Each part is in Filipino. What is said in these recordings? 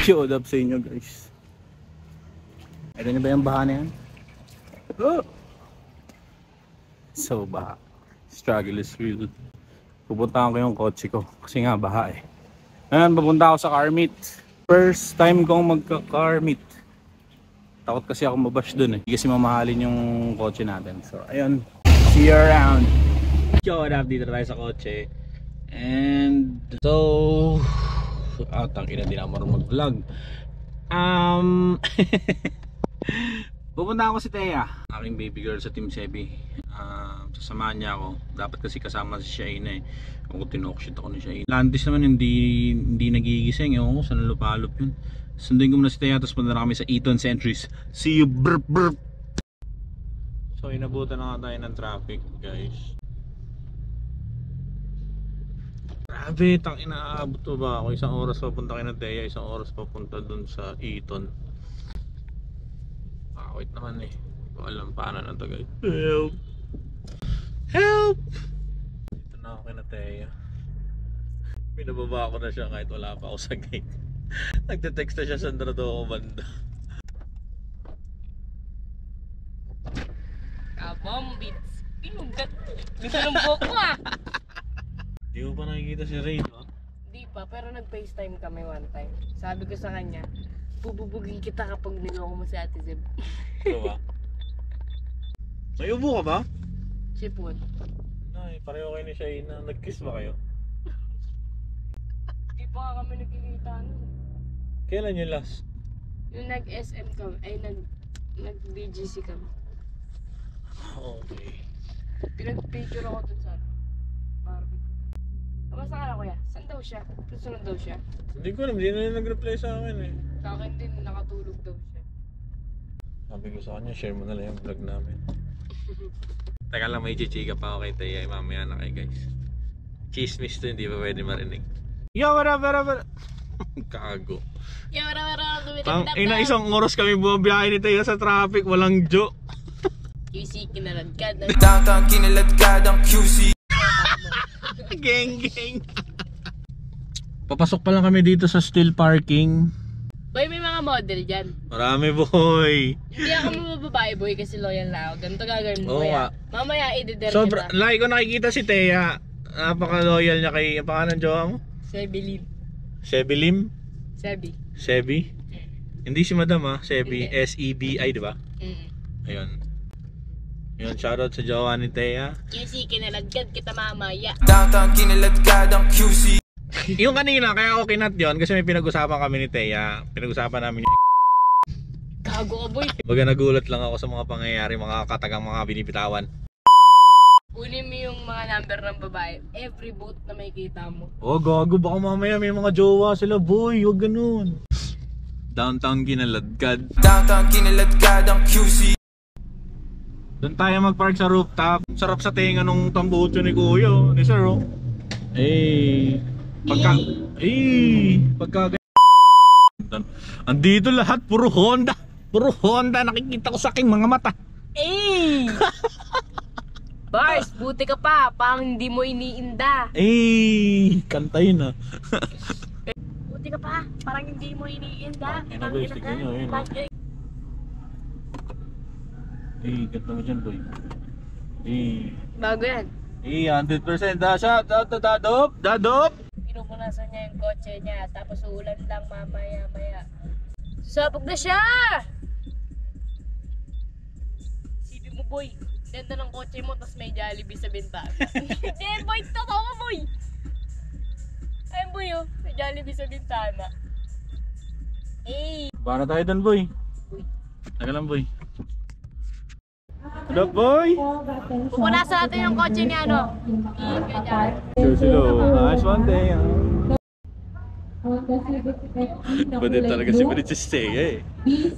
Showed up sa inyo guys. Ito na ba yung baha na yan? Oh! So baha. Struggle is real. Pupuntahan ko yung kotse ko kasi nga baha eh. Ngayon pupunta ako sa car meet. First time kong magka-car meet. Takot kasi ako mabash dun eh. Kasi mamahalin yung kotse natin. So ayun. See you around. Yo, what up? Dito tayo sa kotse. And so tangina din ako marunong mag-vlog. Pupunta ako si Thea, aking baby girl sa Team Sebi. Sasamahan niya ako. Dapat kasi kasama si Shaina eh. Kung tinokshit ako ni Shaina. Lantis naman hindi nagigising. Ewan ko saan lupalop yun. Sundin ko muna si Thea, tapos punta na kami sa Eton Centuries. See you brr brr. So inabutan na nga tayo ng traffic guys. Grabe, tangina, aabot pa ba ako? Isang oras papunta kay na Thea, isang oras papunta dun sa Eton. Wait naman eh. Hindi ko alam paano na to guys. Help! Help! Dito na ako kay na Thea. Pinababa ko na siya kahit wala pa ako sa gate. Nagte-text na siya, saan na to ako banda. Kabombits! Pinugat! Gusto ng buhok ko ah! Di mo pa nakikita si Ray, no? Di pa, pero nag-FaceTime kami one time. Sabi ko sa kanya, bububugin kita kapag niloko mo si Ate Zeb. Ito ba? May ubo ka ba? Sipon. Ay, pareho kayo ni Shaina. Nag-kiss ba kayo? Di pa nga kami nagkikita nun. Kailan yung last? Yung nag-SM kami, ay nag-BGC kami. Okay. Pinag-picture ako dun sa Barbie. Kamusta ka na kuya? Saan daw siya? Susunod daw siya? Hindi ko alam, hindi na nag-reply sa akin eh. Sa akin din, nakatulog daw siya. Sabi ko sa kanya, share mo na lang yung vlog namin. Teka lang, may chichika pa ako kay Thea. Mamaya na kayo guys. Chismis to, hindi pa pwede marinig. Yo, what up? Kago. Yo, wala. Ina, isang oras kami bumabiyahe ni Thea sa traffic, walang jo. QC, kinaladkad. Downtown, kinaladkad ang QC. Geng. Papasok pa lang kami dito sa steel parking. Boy, may mga model dyan. Marami boy. Hindi ako mabababae boy kasi loyal na ako. Ganito gagawin mo Oo kuya. nga. Mamaya i-deder Sobra, kita. lagi ko nakikita si Thea. Napaka-loyal niya kay, ang pangalan jowa mo? Sebi. Sebi? Hindi si Madam ha, Sebi. Hindi. S-E-B-I, di ba? Ayun. Yun, shoutout sa jowa ni Thea. QC, kinaladkad kita mamaya. Downtown, kinaladkad ang QC. Yung kanina, kaya ako kinat yun kasi may pinag-usapan kami ni Thea. Pinag-usapan namin yung Gago ka boy. baga nagulat lang ako sa mga pangyayari, mga katagang mga binibitawan. Kunin mo yung mga number ng babae. Every boot na may kita mo. Oh gago, baka mamaya may mga jowa sila boy, huwag ganun. Downtown kinaladkad. Downtown, kinaladkad ang QC. Doon tayo mag-park sa rooftop. Sarap sa tenga nung tambucho ni Kuya, ni Sir oh. Pagka andito lahat, puro Honda. Puro Honda, nakikita ko sa aking mga mata. Bars, buti ka pa. Pang hindi mo iniinda. Kanta yun ah. Buti ka pa. Parang hindi mo iniinda. Ano guys, tignan nyo yun ah. Ganda mo dyan boy. Bago yan. 100% shout out to Dadop. Pinupunasan niya yung kotse niya. Tapos ulan lang mamaya-maya. Sabog na siya! Sibi mo boy. Ganda ng kotse mo tapos may Jollibee sa bintana. Hindi boy, totoo ka boy! Ayun boy oh, may Jollibee sa bintana. Para tayo doon boy. Taga lang boy. What up boy? Pupunasan natin yung kotse ni ano. Ganyan. Silo, nice one day. Pwede talaga si Princess Thea eh.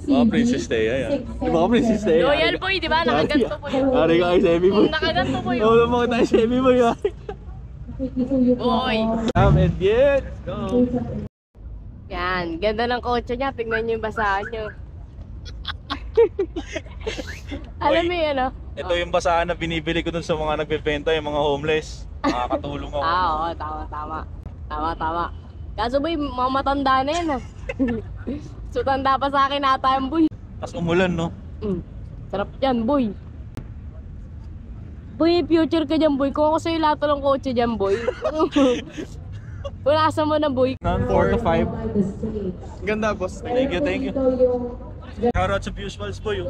Mga Princess Thea yan. Di ba ka Princess Thea? Loyal boy, di ba? Nakaganto po yun. Ari ka kay Sebi boy. Nakaganto po yun. Oo, mga tayo Sebi boy ah. Boy. And yet, go. Yan, ganda ng kotse niya. Tingnan niyo yung basahan niyo. Alam mo yun, no? Ito yung basahan na binibili ko dun sa mga nagbebenta, yung mga homeless. Makakatulong ako. Oo, tama. Kaso boy, mga matanda na yan ah. So tanda pa sa akin ata yung boy. Tapos umulan, no? Sarap yan boy. Boy, future ka dyan boy. Kung ako sa'yo lahat ng kotse dyan boy. Punasan mo na boy. 4 to 5. Ganda, boss. Thank you, thank you. Shoutout sa Visuals boy.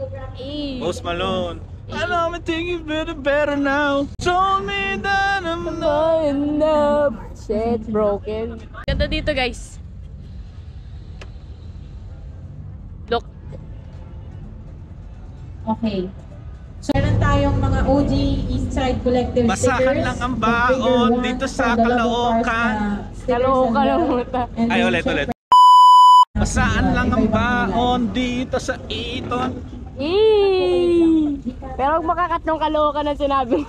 Post Malone. I know me think you better now. Told me that I'm not enough. Shit, broken. Ganda dito guys. Look. Okay. So, meron tayong mga OG Eastside Collective Basahan stickers. lang ang baon dito sa Caloocan. Caloocan lang muna. Ay, ulit. Basahan lang ang baon dito sa Eton. Pero huwag makakat nung Caloocan ang sinabi.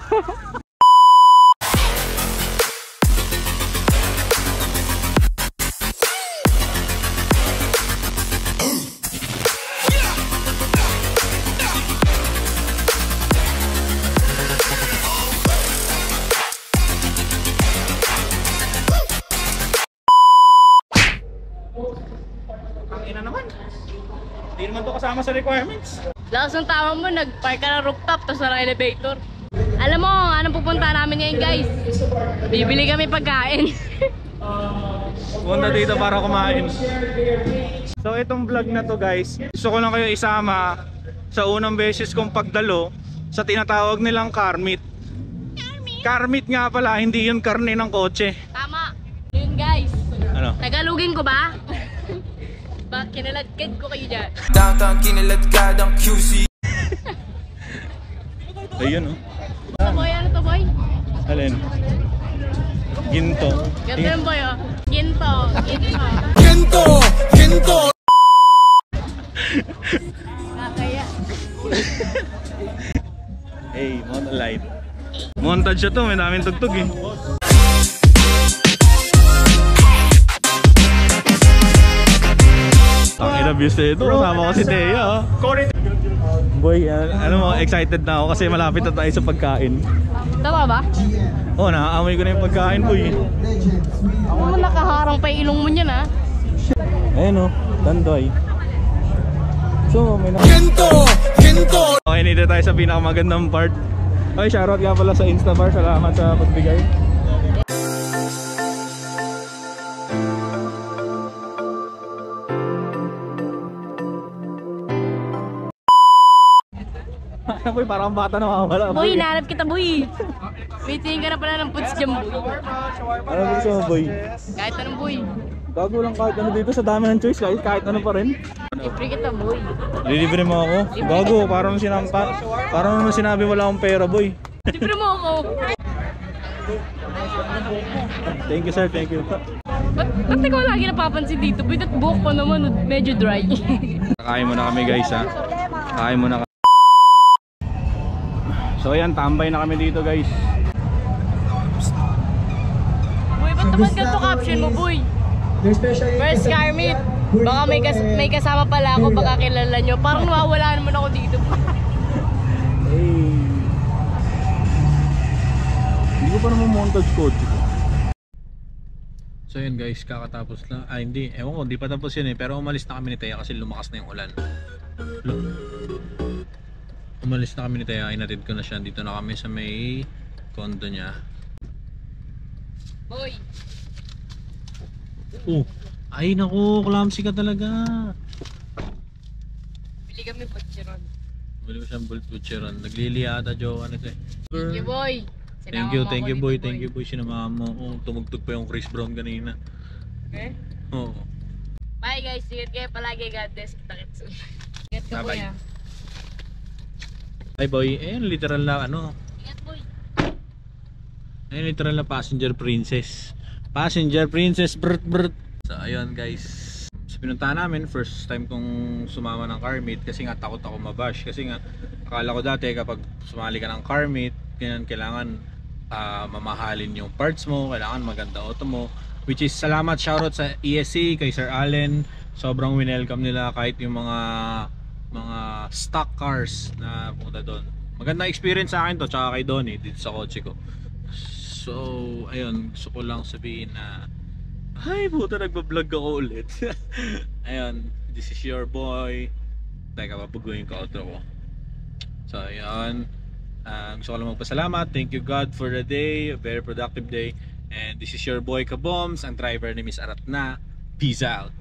Ina naman. Hindi naman to kasama sa requirements. Lakas ng tama mo, nag-park ka ng rooftop, tapos na elevator. Alam mo, anong pupunta namin ngayon guys? Bibili kami pagkain. Punta dito para kumain. So itong vlog na to guys, gusto ko lang kayo isama sa unang beses kong pagdalo sa tinatawag nilang car meet. Car meet nga pala, hindi yun karne ng kotse. Tama. Yun guys. Ano? Tagalogin ko ba? Ba, kinaladkad ko kayo dyan. Downtown kinaladkad ang QC. Ayun oh. Ano boy? Ano to boy? Alin? Ginto. Ganda yung boy oh. Ginto. Ginto. Kakaya. Hey, Monolight. Montage to, may daming tugtog eh. Ang inabuse na ito, kasama ko si Thea. Boy, ano mo, excited na ako kasi malapit na tayo sa pagkain. Tama ba? Oh, naaamoy ko na yung pagkain, boy. Ako mo nakaharang pa yung ilong mo niyan ah. Ayun oh, Tandoy. So, may na... Ginto. Okay, nito tayo sa pinakamagandang part. Okay, shoutout nga pala sa Instabar. Salamat sa pagbigay. Boy, parang bata na mawawala. Boy, hinahanap kita boy. Waiting ka na pala ng puts dyan boy. Ano gusto mo, boy? Kahit anong boy. Gago lang kahit ano dito sa dami ng choice, kahit ano pa rin. Libre kita boy. Lilibre mo ako? Gago, parang sinampa. Parang naman sinabi wala akong pera, boy. Libre mo ako. Thank you, sir. Thank you. Ba't ikaw lagi napapansin dito boy? That buhok ko naman medyo dry. Kakain muna kami guys ha. Kakain muna kami. So ayan, tambay na kami dito guys. Boy, ba't naman ganito caption mo boy? First car meet. Baka may kasama pala ako, baka kilala nyo. Parang nawawala naman ako dito boy. Hey. Hindi ko pa naman montage code. So yun guys, kakatapos lang. Ah hindi, ewan ko, hindi pa tapos yun eh. Pero umalis na kami ni Thea kasi lumakas na yung ulan. Umalis na kami ni Thea, inatid ko na siya. Dito na kami sa may condo niya. Boy. Oh, ay naku, clumsy ka talaga. Bili kami pagsiron. Bili ko siyang butcheron. Naglili ata jowa nito eh. Thank you boy. Thank you boy, thank you boy. Sinamahan mo. Oh, tumugtog pa yung Chris Brown kanina. Okay? Oo. Bye guys, ingat kayo palagi. God bless. Kita-kits. Ingat ka Bye-bye. kuya. Ay boy, eh literal na ano. Ingat boy. Ayun, literal na passenger princess. Passenger princess, brrt brrt. So ayun guys, sa pinuntahan namin, first time kong sumama ng car meet kasi nga takot ako mabash. Kasi nga akala ko dati kapag sumali ka ng car meet, kailangan mamahalin yung parts mo, kailangan maganda auto mo. Which is salamat, shoutout sa ESC, kay Sir Allen. Sobrang winelcome nila kahit yung mga stock cars na punta doon. Magandang experience sa akin to, tsaka kay Donnie dito sa kotse ko. So ayun, gusto ko lang sabihin na Ay, puta, nagbablog ako ulit. Ayun, this is your boy. Teka, papaguhin ko outro ko. So, ayun. Gusto ko lang magpasalamat. Thank you God for the day. A very productive day. And this is your boy Kaboms, ang driver ni Miss Arat na. Peace out.